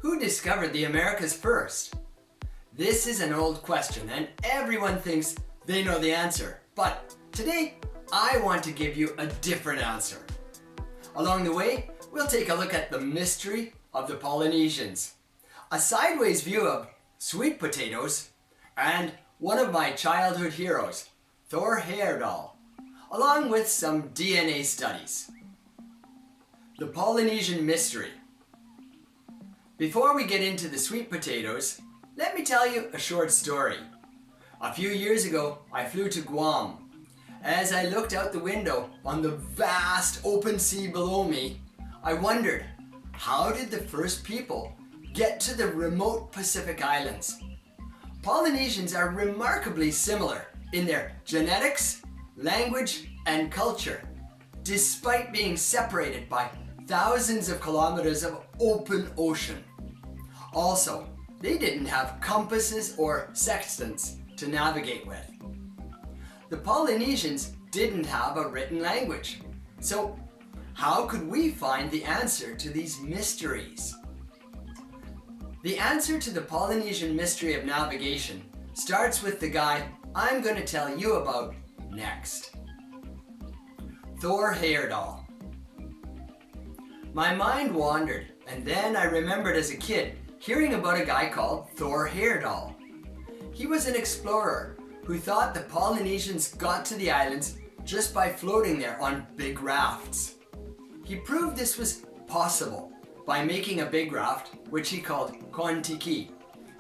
Who discovered the Americas first? This is an old question and everyone thinks they know the answer. But today, I want to give you a different answer. Along the way, we'll take a look at the mystery of the Polynesians, a sideways view of sweet potatoes, and one of my childhood heroes, Thor Heyerdahl, along with some DNA studies. The Polynesian Mystery. Before we get into the sweet potatoes, let me tell you a short story. A few years ago, I flew to Guam. As I looked out the window on the vast open sea below me, I wondered, how did the first people get to the remote Pacific Islands? Polynesians are remarkably similar in their genetics, language, and culture, despite being separated by thousands of kilometers of open ocean. Also, they didn't have compasses or sextants to navigate with. The Polynesians didn't have a written language. So, how could we find the answer to these mysteries? The answer to the Polynesian mystery of navigation starts with the guy I'm going to tell you about next. Thor Heyerdahl. My mind wandered, and then I remembered as a kid hearing about a guy called Thor Heyerdahl. He was an explorer who thought the Polynesians got to the islands just by floating there on big rafts. He proved this was possible by making a big raft, which he called Kontiki,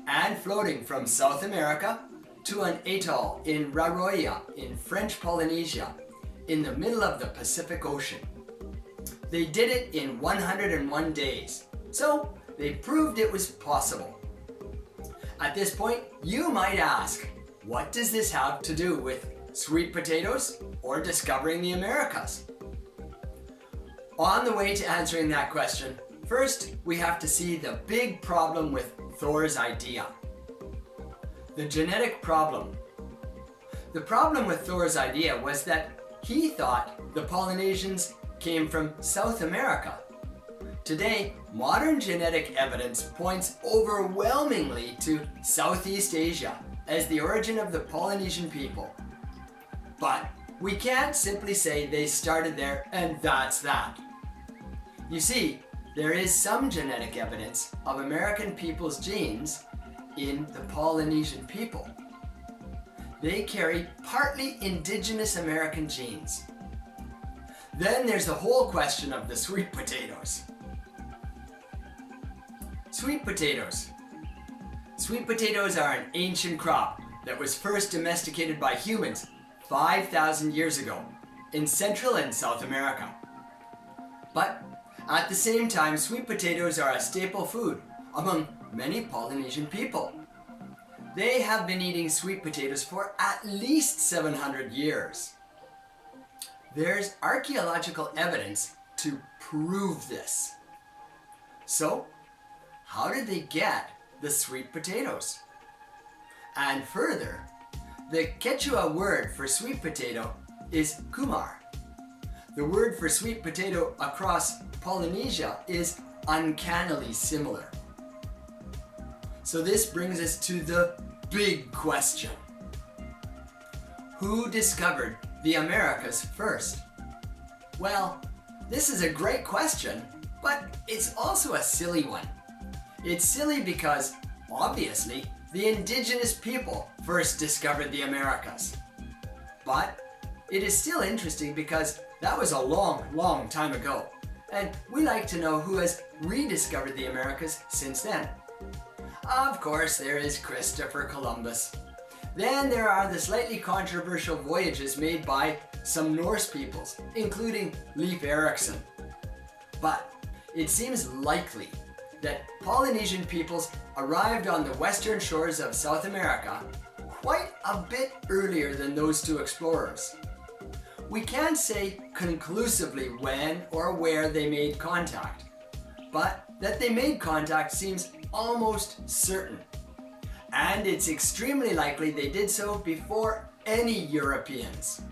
and floating from South America to an atoll in Raroia in French Polynesia in the middle of the Pacific Ocean. They did it in 101 days, so they proved it was possible. At this point, you might ask, what does this have to do with sweet potatoes or discovering the Americas? On the way to answering that question, first we have to see the big problem with Thor's idea. The genetic problem. The problem with Thor's idea was that he thought the Polynesians came from South America. Today, modern genetic evidence points overwhelmingly to Southeast Asia as the origin of the Polynesian people. But we can't simply say they started there and that's that. You see, there is some genetic evidence of American people's genes in the Polynesian people. They carry partly indigenous American genes. Then there's the whole question of the sweet potatoes. Sweet potatoes. Sweet potatoes are an ancient crop that was first domesticated by humans 5,000 years ago in Central and South America. But at the same time, sweet potatoes are a staple food among many Polynesian people. They have been eating sweet potatoes for at least 700 years. There's archaeological evidence to prove this. So, how did they get the sweet potatoes? And further, the Quechua word for sweet potato is kumar. The word for sweet potato across Polynesia is uncannily similar. So this brings us to the big question. Who discovered the Americas first? Well, this is a great question, but it's also a silly one. It's silly because, obviously, the indigenous people first discovered the Americas. But it is still interesting because that was a long, long time ago. And we like to know who has rediscovered the Americas since then. Of course, there is Christopher Columbus. Then there are the slightly controversial voyages made by some Norse peoples, including Leif Erikson. But it seems likely that Polynesian peoples arrived on the western shores of South America quite a bit earlier than those two explorers. We can't say conclusively when or where they made contact, but that they made contact seems almost certain. And it's extremely likely they did so before any Europeans.